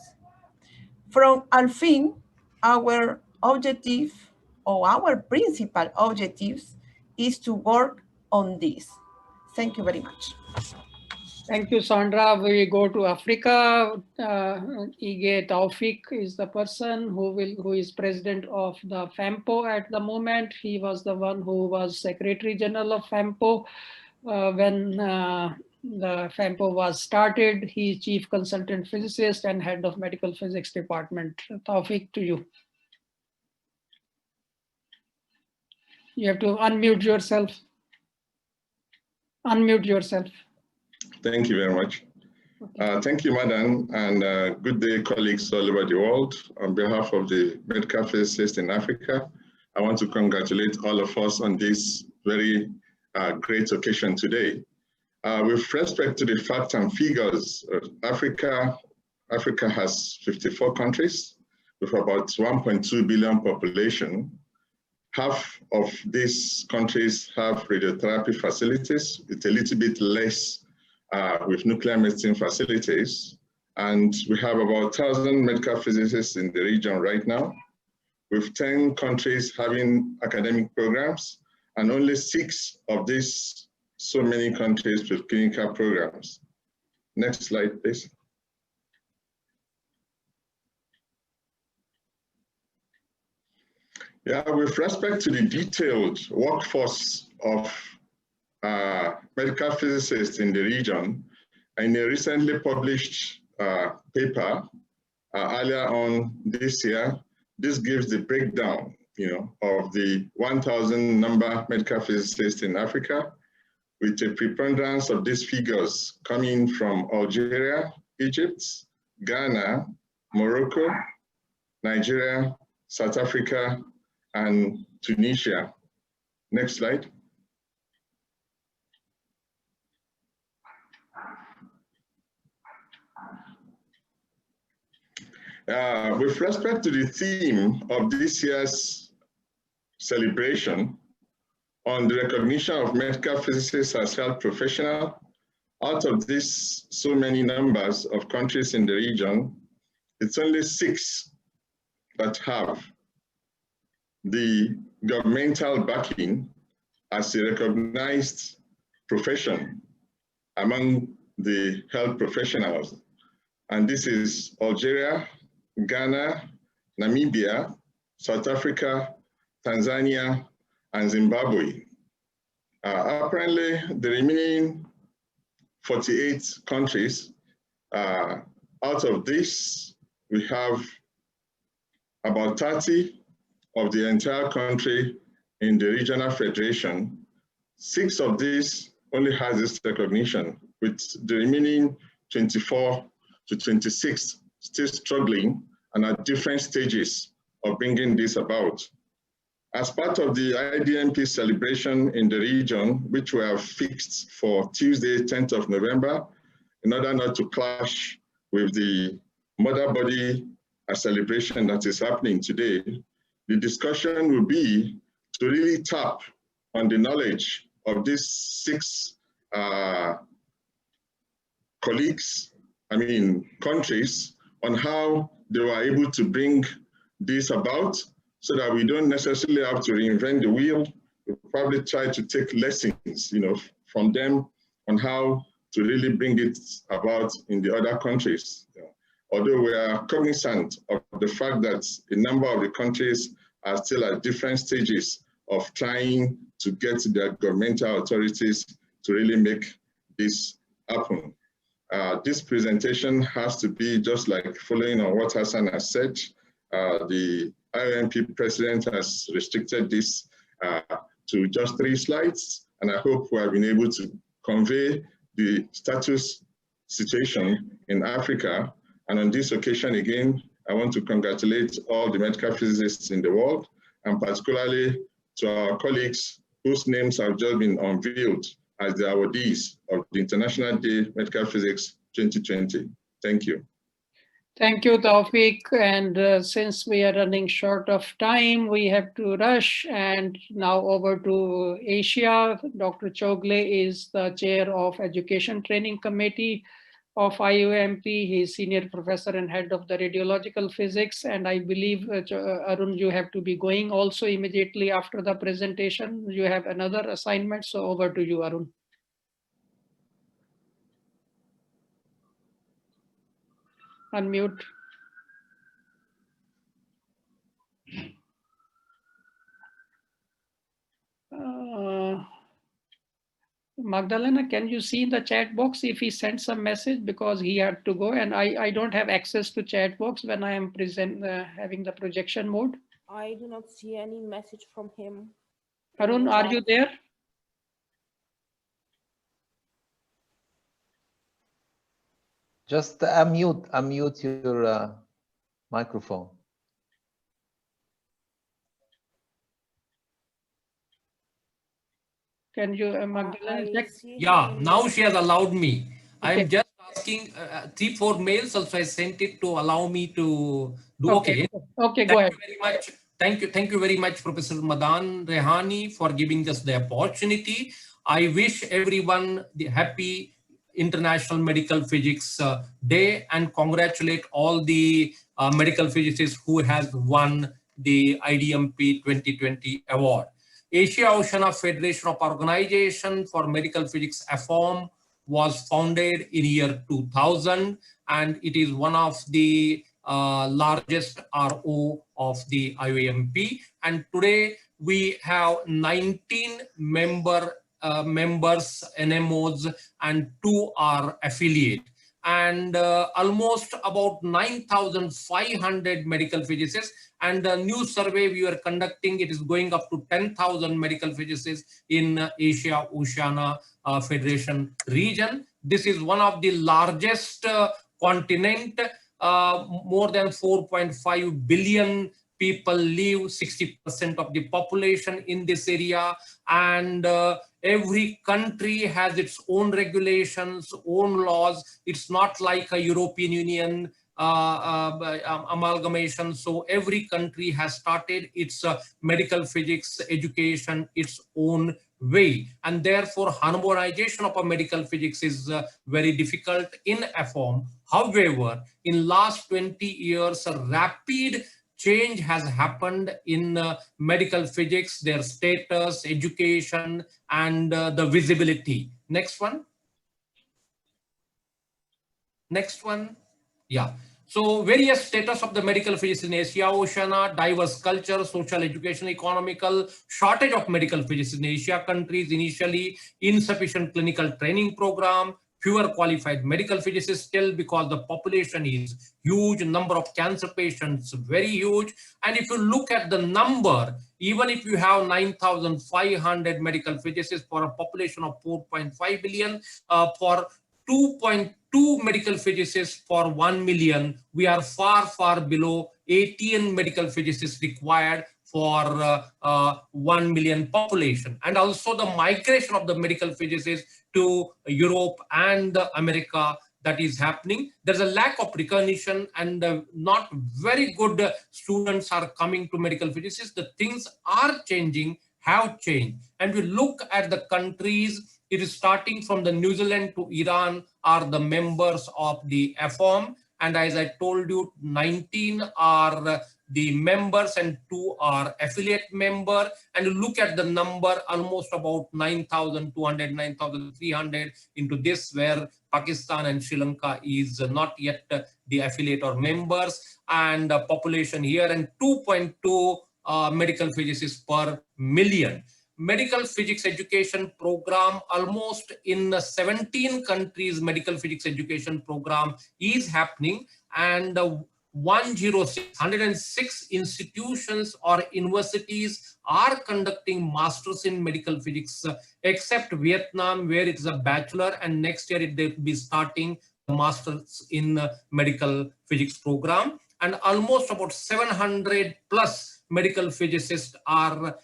From ALFIM, our objective or our principal objectives is to work on this. Thank you very much. Thank you, Sandra. We go to Africa. Ige Taofeeq is the person who is president of the FAMPO at the moment. He was the one who was Secretary General of FAMPO when the FAMPO was started. He is Chief Consultant Physicist and Head of Medical Physics Department. Taofeeq, to you. You have to unmute yourself. Unmute yourself. Thank you very much. Thank you, Madan, and good day, colleagues all over the world. On behalf of the medical physicists in Africa, I want to congratulate all of us on this very great occasion today. With respect to the facts and figures, Africa has 54 countries with about 1.2 billion population. Half of these countries have radiotherapy facilities. It's a little bit less with nuclear medicine facilities. And we have about 1,000 medical physicists in the region right now, with 10 countries having academic programs, and only 6 of these so many countries with clinical programs. Next slide, please. Yeah, with respect to the detailed workforce of medical physicists in the region, in a recently published paper earlier on this year, this gives the breakdown, of the 1,000 number medical physicists in Africa, with a preponderance of these figures coming from Algeria, Egypt, Ghana, Morocco, Nigeria, South Africa, and Tunisia. Next slide. With respect to the theme of this year's celebration on the recognition of medical physicists as health professionals, out of these so many numbers of countries in the region, it's only 6 that have the governmental backing as a recognized profession among the health professionals. And this is Algeria, Ghana, Namibia, South Africa, Tanzania, and Zimbabwe. Apparently, the remaining 48 countries, out of this, we have about 30 of the entire country in the regional federation. 6 of these only has this recognition, with the remaining 24 to 26 still struggling and at different stages of bringing this about. As part of the IDMP celebration in the region, which we have fixed for Tuesday, 10th of November, in order not to clash with the mother body celebration that is happening today, the discussion will be to really tap on the knowledge of these 6 countries on how they were able to bring this about, so that we don't necessarily have to reinvent the wheel. We'll probably try to take lessons, from them on how to really bring it about in the other countries. Although we are cognizant of the fact that a number of the countries are still at different stages of trying to get their governmental authorities to really make this happen. This presentation has to be just like following on what Hassan has said. The IOMP president has restricted this to just 3 slides, and I hope we have been able to convey the status situation in Africa. And on this occasion, again, I want to congratulate all the medical physicists in the world, and particularly to our colleagues whose names have just been unveiled as the awardees of the International Day Medical Physics 2020. Thank you. Thank you, Taofeeq. And since we are running short of time, we have to rush. And now over to Asia. Dr. Chougule is the chair of Education Training Committee of IOMP. He is senior professor and head of the radiological physics. And I believe, Arun, you have to be going also immediately after the presentation. You have another assignment. So over to you, Arun. Unmute. Magdalena, can you see in the chat box if he sent some message, because he had to go, and I don't have access to chat box when I am having the projection mode. I do not see any message from him. Arun, are you there? Just unmute your microphone. Can you, Magdalena, check? Yeah, now she has allowed me. Okay. I'm just asking 3-4 mails also. I sent it to allow me to do. Okay. Okay, go ahead. Thank you very much. Thank you very much, Professor Madan, Rehani, for giving us the opportunity. I wish everyone the happy International Medical Physics Day, and congratulate all the medical physicists who has won the IDMP 2020 award. Asia Oceania Federation of Organization for Medical Physics, EFOMP, was founded in year 2000, and it is one of the largest RO of the IOMP. And today we have 19 members, NMOs, and 2 are affiliate. And almost about 9,500 medical physicists. And the new survey we are conducting, it is going up to 10,000 medical physicists in Asia Oceania Federation region. This is one of the largest continent. More than 4.5 billion people live, 60% of the population in this area, and every country has its own regulations, own laws. It's not like a European Union amalgamation. So every country has started its medical physics education its own way, and therefore harmonization of a medical physics is very difficult in EFOMP. However, in last 20 years, a rapid change has happened in medical physics, their status, education, and the visibility. Next one. Next one. Yeah. So various status of the medical physics in Asia Oceania, diverse culture, social, education, economical, shortage of medical physics in Asia countries, initially insufficient clinical training program, fewer qualified medical physicists still because the population is huge, number of cancer patients very huge. And if you look at the number, even if you have 9,500 medical physicists for a population of 4.5 billion, for 2.2 medical physicists for 1 million, we are far, far below 18 medical physicists required for 1 million population. And also the migration of the medical physicists to Europe and America that is happening. There's a lack of recognition and not very good students are coming to medical physicists. The things are changing, have changed. And we look at the countries, it is starting from the New Zealand to Iran are the members of the EFOMP. And as I told you, 19 are the members and 2 are affiliate member. And you look at the number, almost about 9,200, 9,300 into this, where Pakistan and Sri Lanka is not yet the affiliate or members, and population here, and 2.2 medical physicists per million. Medical physics education program, almost in 17 countries, medical physics education program is happening, and 106 institutions or universities are conducting masters in medical physics, except Vietnam, where it is a bachelor, and next year they will be starting the masters in medical physics program. And almost about 700 plus medical physicists are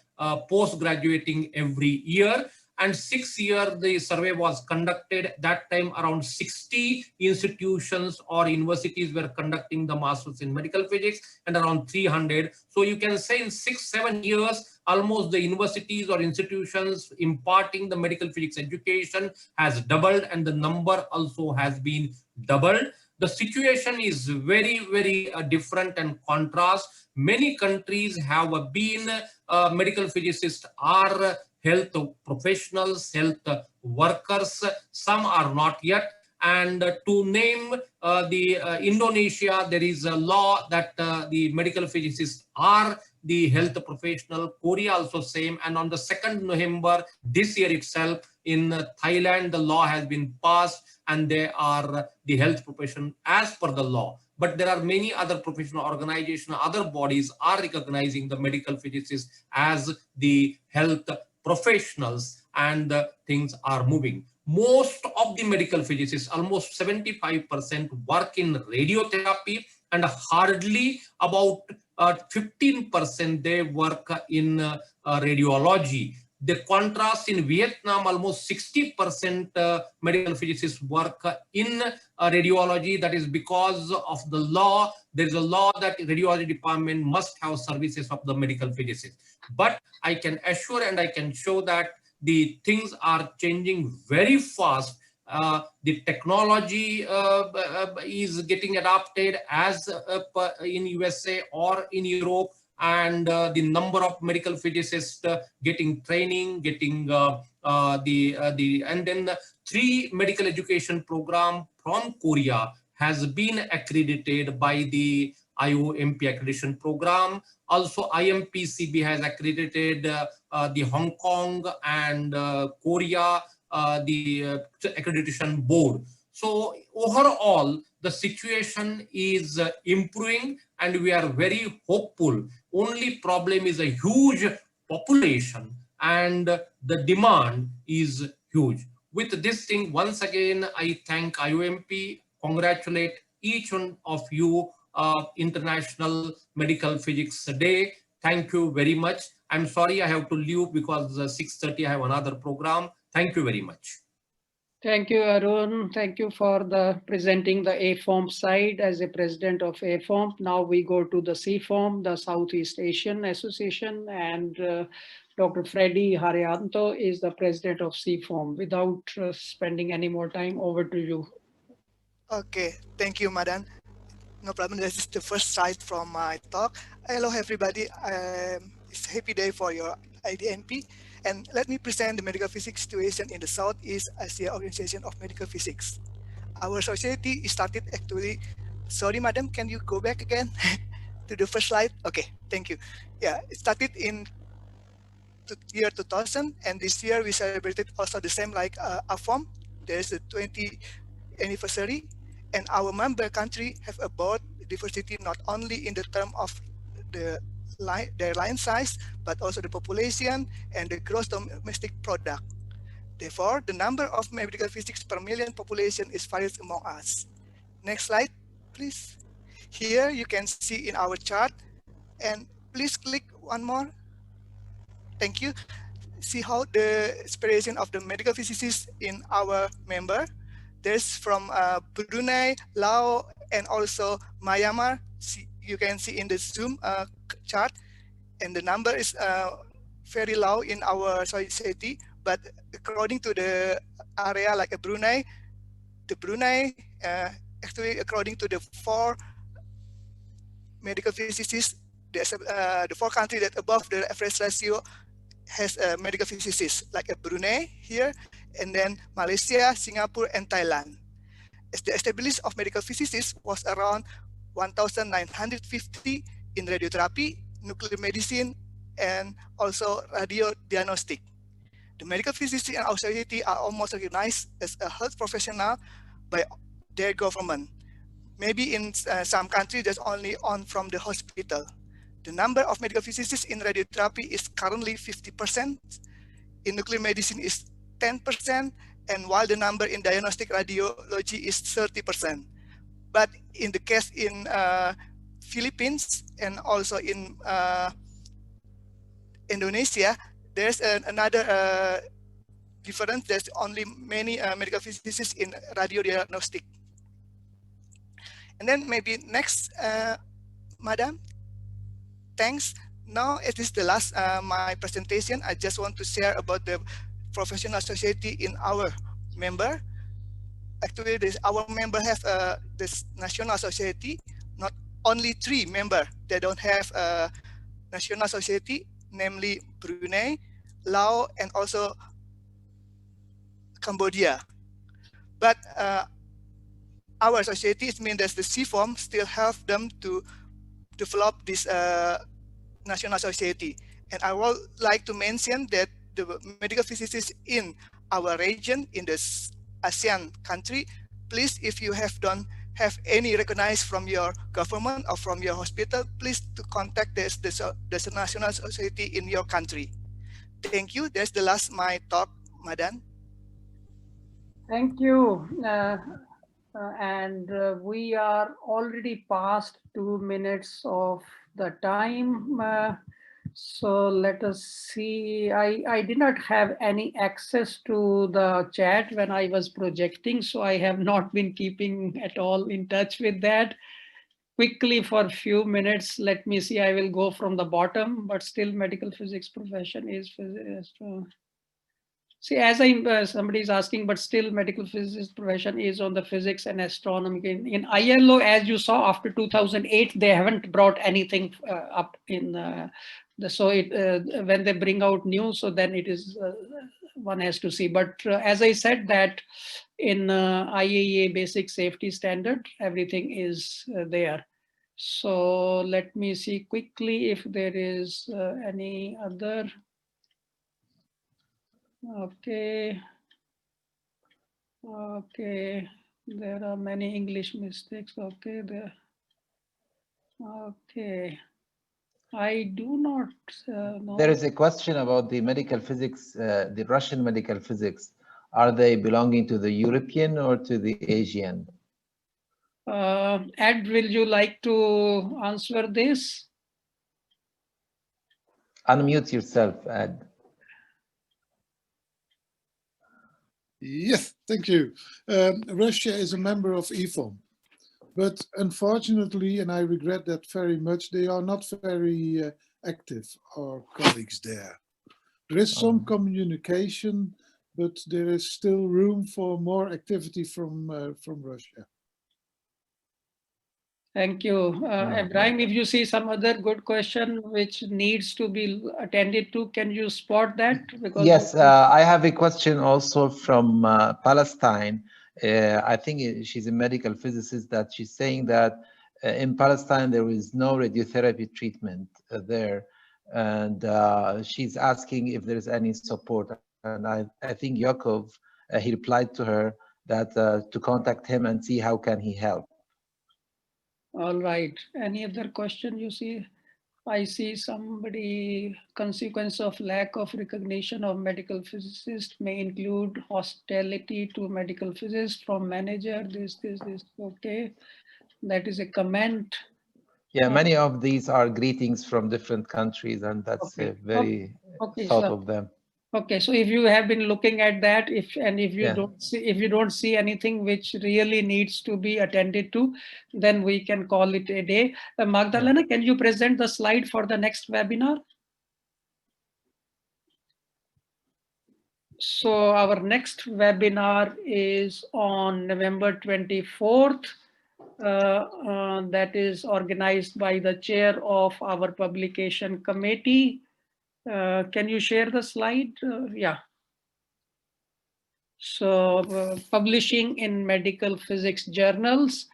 post-graduating every year. And 6 years the survey was conducted. That time around 60 institutions or universities were conducting the masters in medical physics, and around 300. So you can say in 6-7 years, almost the universities or institutions imparting the medical physics education has doubled, and the number also has been doubled. The situation is very, very different and contrast. Many countries have been medical physicists are health professionals, health workers. Some are not yet. And to name Indonesia, there is a law that the medical physicists are the health professional. Korea also same. And on the 2nd November this year itself, in Thailand, the law has been passed, and they are the health profession as per the law. But there are many other professional organizations, other bodies are recognizing the medical physicists as the health professionals, and things are moving. Most of the medical physicists, almost 75%, work in radiotherapy, and hardly about 15% they work in radiology. The contrast in Vietnam, almost 60% medical physicists work in radiology. That is because of the law. There is a law that radiology department must have services of the medical physicists. But I can assure and I can show that the things are changing very fast. The technology is getting adopted as in USA or in Europe, and the number of medical physicists getting training, getting and then 3 medical education program from Korea has been accredited by the IOMP accreditation program. Also, IMPCB has accredited the Hong Kong and Korea, the accreditation board. So overall, the situation is improving, and we are very hopeful. Only problem is a huge population, and the demand is huge. With this thing, once again, I thank IOMP, congratulate each one of you, International Medical Physics Day. Thank you very much. I'm sorry I have to leave because 6:30 I have another program. Thank you very much. Thank you, Arun. Thank you for presenting the AFOMP side as a president of AFOMP. Now we go to the SEAFOMP, the Southeast Asian Association, and Dr. Freddy Haryanto is the president of SEAFOMP. Without spending any more time, over to you. Okay, thank you, Madan. No problem. This is the first slide from my talk. Hello, everybody. It's a happy day for your IDMP. And let me present the medical physics situation in the Southeast Asia Organization of Medical Physics. Our society started actually, sorry, madam, can you go back again to the first slide? Okay, thank you. Yeah, it started in the year 2000, and this year we celebrated also the same like AFOMP, there's a 20th anniversary, and our member country have about diversity not only in the term of their land size, but also the population and the gross domestic product. Therefore, the number of medical physics per million population is varies among us. Next slide, please. Here you can see in our chart, and please click one more. Thank you. See how the inspiration of the medical physicists in our member. There's from Brunei, Laos, and also Myanmar. You can see in the Zoom chart, and the number is very low in our society. But according to the area like Brunei, actually according to the 4 medical physicists, the 4 countries that above the average ratio has a medical physicist, like Brunei here, and then Malaysia, Singapore, and Thailand. As the established of medical physicists was around 1,950 in radiotherapy, nuclear medicine, and also radio diagnostic. The medical physicists in our society are almost recognized as a health professional by their government. Maybe in some countries, there's only on from the hospital. The number of medical physicists in radiotherapy is currently 50%. In nuclear medicine is 10%, and while the number in diagnostic radiology is 30%. But in the case in Philippines and also in Indonesia, there's another difference. There's only many medical physicists in radiodiagnostic. And then maybe next, Madam. Thanks. Now it is the last my presentation. I just want to share about the professional society in our member. Actually, our member have this national society. Not only 3 members that don't have a national society, namely Brunei, Laos, and also Cambodia. But our society, it means that the SEAFOMP still help them to develop this national society. And I would like to mention that the medical physicists in our region, in this ASEAN country, please, if you don't have any recognized from your government or from your hospital, please to contact the national society in your country. Thank you. That's the last my talk, Madan. Thank you. We are already past 2 minutes of the time. So let us see. I did not have any access to the chat when I was projecting, so I have not been keeping at all in touch with that. Quickly for a few minutes, let me see. I will go from the bottom, but still medical physics profession is see, as somebody is asking, but still medical physics profession is on the physics and astronomy. In ILO, as you saw, after 2008, they haven't brought anything up in so when they bring out new, so then it is one has to see. But as I said, that in IAEA basic safety standard, everything is there. So let me see quickly if there is any other. Okay. Okay. There are many English mistakes. Okay. There. Okay. I do not know. There is a question about the medical physics, the Russian medical physics. Are they belonging to the European or to the Asian? Ed, will you like to answer this? Unmute yourself, Ed. Yes, thank you. Russia is a member of EFOMP, but unfortunately, and I regret that very much, they are not very active, our colleagues there. There is some communication, but there is still room for more activity from Russia. Thank you. Ibrahim, if you see some other good question which needs to be attended to, can you spot that? Because yes, I have a question also from Palestine. I think she's a medical physicist, that she's saying that in Palestine there is no radiotherapy treatment there. And she's asking if there's any support. And I think Yakov he replied to her that to contact him and see how can he help. All right. Any other question you see? I see somebody, consequence of lack of recognition of medical physicists may include hostility to medical physicists from manager, this, okay. That is a comment. Yeah, many of these are greetings from different countries, and that's Okay. very Okay, thought so, of them. okay, so if you have been looking at that, if you Yeah. don't see anything which really needs to be attended to, then we can call it a day. Magdalena, can you present the slide for the next webinar? So our next webinar is on November 24th. That is organized by the chair of our publication committee. Can you share the slide? Yeah. So publishing in medical physics journals.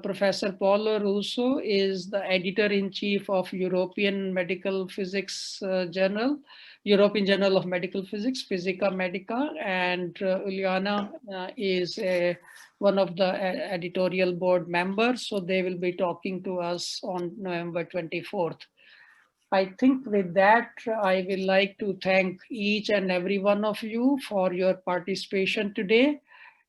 Professor Paulo Russo is the editor-in-chief of European Medical Physics Journal, European Journal of Medical Physics, Physica Medica, and Uliana is one of the editorial board members. So they will be talking to us on November 24th. I think with that, I will like to thank each and every one of you for your participation today.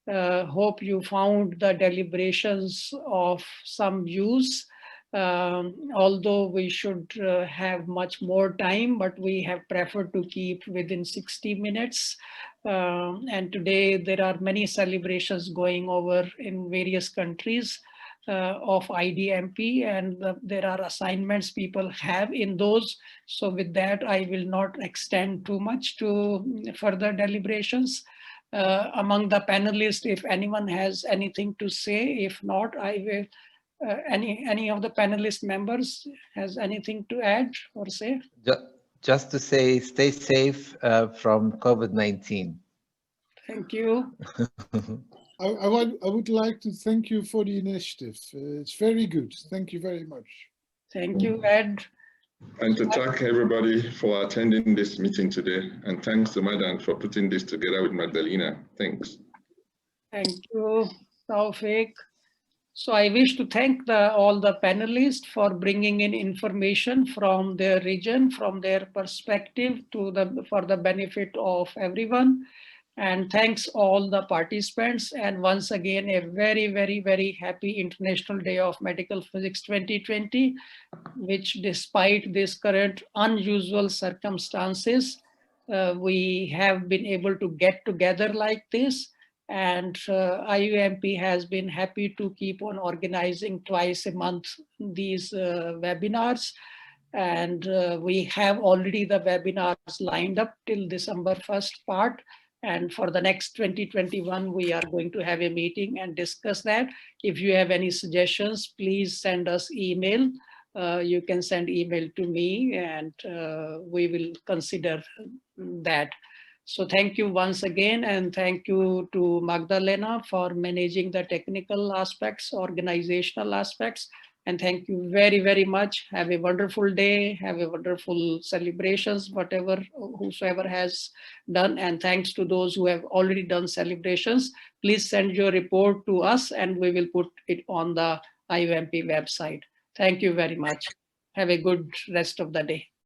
Hope you found the deliberations of some use. Although we should have much more time, but we have preferred to keep within 60 minutes. And today there are many celebrations going over in various countries of IDMP, and there are assignments people have in those. So with that, I will not extend too much to further deliberations. Among the panelists, if anyone has anything to say, if not, I will. Any of the panelist members has anything to add or say? Just to say, stay safe from COVID-19. Thank you. I would like to thank you for the initiative. It's very good. Thank you very much. Thank you, Ed. And to thank everybody for attending this meeting today. And thanks to Madan for putting this together with Magdalena. Thanks. Thank you, Taofeeq. So I wish to thank all the panelists for bringing in information from their region, from their perspective for the benefit of everyone. And thanks all the participants. And once again, a very, very, very happy International Day of Medical Physics 2020, which despite this current unusual circumstances, we have been able to get together like this. And IOMP has been happy to keep on organizing twice a month these webinars. And we have already the webinars lined up till December 1st part. And for the next 2021, we are going to have a meeting and discuss that. If you have any suggestions, please send us email. You can send email to me and we will consider that. So thank you once again, and thank you to Magdalena for managing the technical aspects, organizational aspects. And thank you very, very much. Have a wonderful day. Have a wonderful celebrations, whosoever has done. And thanks to those who have already done celebrations. Please send your report to us and we will put it on the IOMP website. Thank you very much. Have a good rest of the day.